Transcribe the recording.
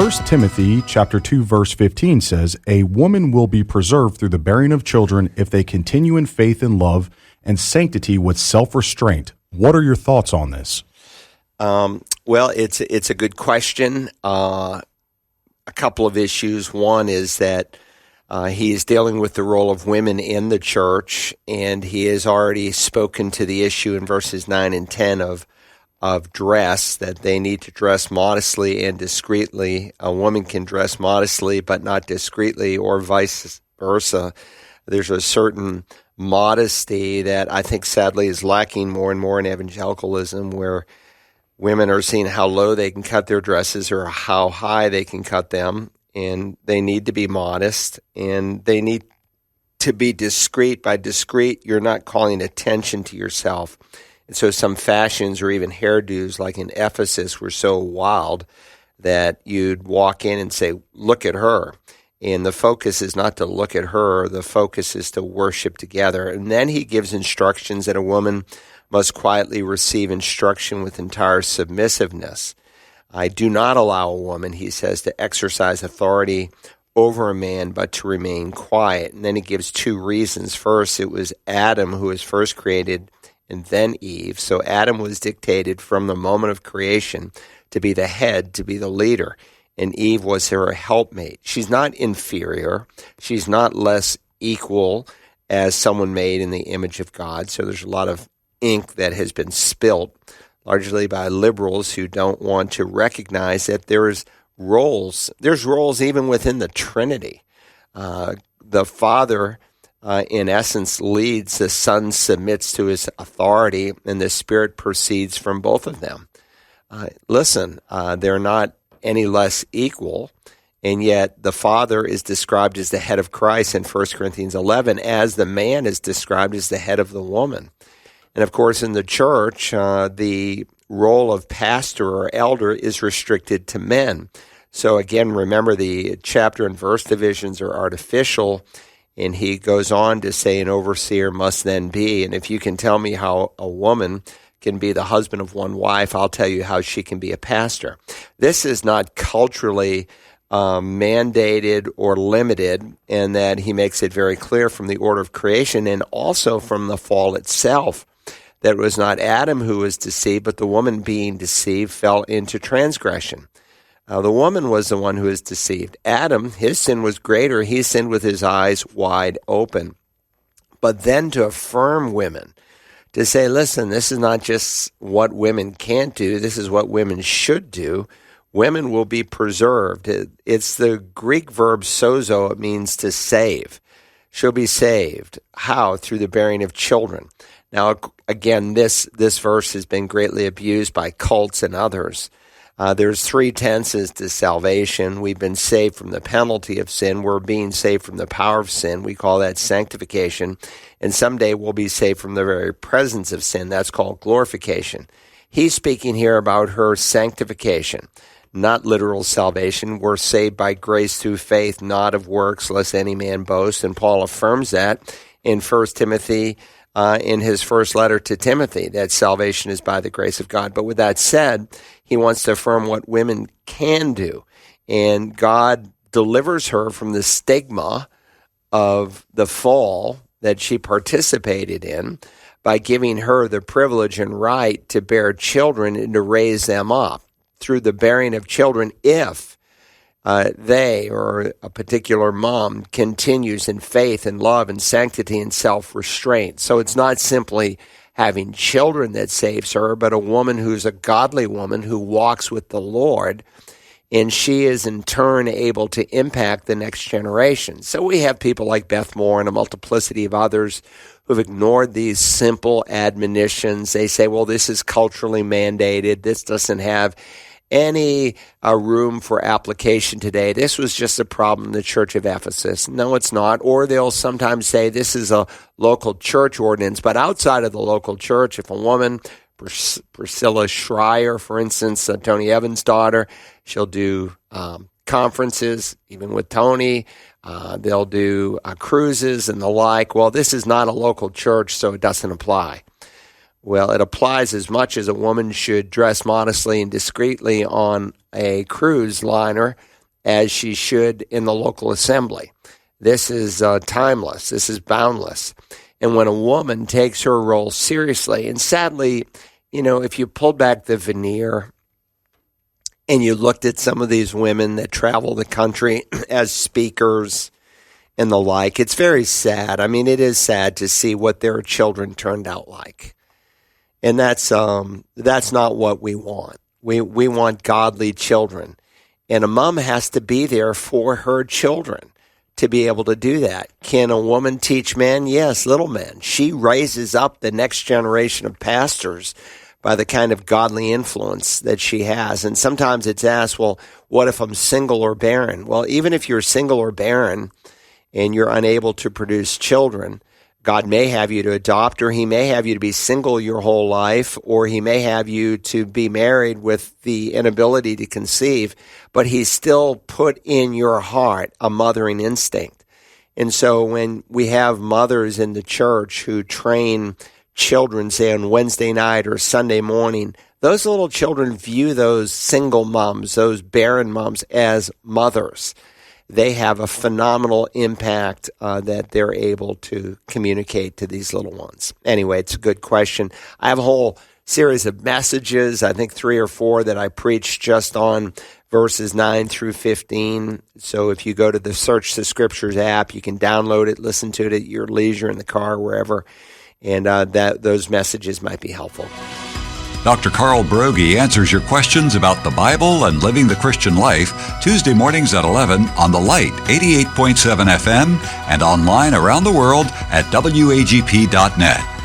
1 Timothy chapter 2, verse 15 says, "A woman will be preserved through the bearing of children if they continue in faith and love and sanctity with self-restraint." What are your thoughts on this? Well, it's a good question. A couple of issues. One is that he is dealing with the role of women in the church, and he has already spoken to the issue in verses 9 and 10 of dress, that they need to dress modestly and discreetly. A woman can dress modestly but not discreetly, or vice versa. There's a certain modesty that I think sadly is lacking more and more in evangelicalism, where women are seeing how low they can cut their dresses or how high they can cut them, and they need to be modest, and they need to be discreet. By discreet, you're not calling attention to yourself. And so some fashions or even hairdos, like in Ephesus, were so wild that you'd walk in and say, "Look at her." And the focus is not to look at her. The focus is to worship together. And then he gives instructions that a woman must quietly receive instruction with entire submissiveness. "I do not allow a woman," he says, "to exercise authority over a man, but to remain quiet." And then he gives two reasons. First, it was Adam who was first created, and then Eve. So Adam was dictated from the moment of creation to be the head, to be the leader, and Eve was her helpmate. She's not inferior. She's not less equal as someone made in the image of God. So there's a lot of ink that has been spilt, largely by liberals who don't want to recognize that there's roles. There's roles even within the Trinity. The Father, in essence, leads, the Son submits to his authority, and the Spirit proceeds from both of them. Listen, they're not any less equal, and yet the Father is described as the head of Christ in 1 Corinthians 11, as the man is described as the head of the woman. And of course, in the church, the role of pastor or elder is restricted to men. So again, remember, the chapter and verse divisions are artificial. And he goes on to say an overseer must then be. And if you can tell me how a woman can be the husband of one wife, I'll tell you how she can be a pastor. This is not culturally mandated or limited, in that he makes it very clear from the order of creation and also from the fall itself that it was not Adam who was deceived, but the woman being deceived fell into transgression. The woman was the one who was deceived. Adam, his sin was greater. He sinned with his eyes wide open. But then to affirm women, to say, listen, this is not just what women can't do, this is what women should do. Women will be preserved. It's the Greek verb sozo. It means to save. She'll be saved. How? Through the bearing of children. Now, again, this verse has been greatly abused by cults and others. There's three tenses to salvation. We've been saved from the penalty of sin. We're being saved from the power of sin. We call that sanctification. And someday we'll be saved from the very presence of sin. That's called glorification. He's speaking here about her sanctification, not literal salvation. We're saved by grace through faith, not of works, lest any man boast. And Paul affirms that in 1 Timothy, in his first letter to Timothy, that salvation is by the grace of God. But with that said, he wants to affirm what women can do. And God delivers her from the stigma of the fall that she participated in by giving her the privilege and right to bear children and to raise them up through the bearing of children if they or a particular mom continues in faith and love and sanctity and self-restraint. So it's not simply having children that saves her, but a woman who's a godly woman who walks with the Lord, and she is in turn able to impact the next generation. So we have people like Beth Moore and a multiplicity of others who've ignored these simple admonitions. They say, well, this is culturally mandated. This doesn't have any room for application today. This was just a problem in the church of Ephesus. No, it's not. Or they'll sometimes say this is a local church ordinance. But outside of the local church, if a woman, Priscilla Schreier, for instance, Tony Evans' daughter, she'll do conferences, even with Tony. They'll do cruises and the like. Well, this is not a local church, so it doesn't apply. Well, it applies as much as a woman should dress modestly and discreetly on a cruise liner as she should in the local assembly. This is timeless. This is boundless. And when a woman takes her role seriously, and sadly, if you pulled back the veneer and you looked at some of these women that travel the country as speakers and the like, it's very sad. I mean, it is sad to see what their children turned out like. And that's not what we want. We want godly children. And a mom has to be there for her children to be able to do that. Can a woman teach men? Yes, little men. She raises up the next generation of pastors by the kind of godly influence that she has. And sometimes it's asked, well, what if I'm single or barren? Well, even if you're single or barren and you're unable to produce children, God may have you to adopt, or he may have you to be single your whole life, or he may have you to be married with the inability to conceive, but he's still put in your heart a mothering instinct. And so when we have mothers in the church who train children, say on Wednesday night or Sunday morning, those little children view those single moms, those barren moms, as mothers. They have a phenomenal impact that they're able to communicate to these little ones. Anyway, it's a good question. I have a whole series of messages, I think 3 or 4, that I preach just on verses 9 through 15. So if you go to the Search the Scriptures app, you can download it, listen to it at your leisure in the car, wherever, and those messages might be helpful. Dr. Carl Broggi answers your questions about the Bible and living the Christian life Tuesday mornings at 11 on The Light, 88.7 FM, and online around the world at wagp.net.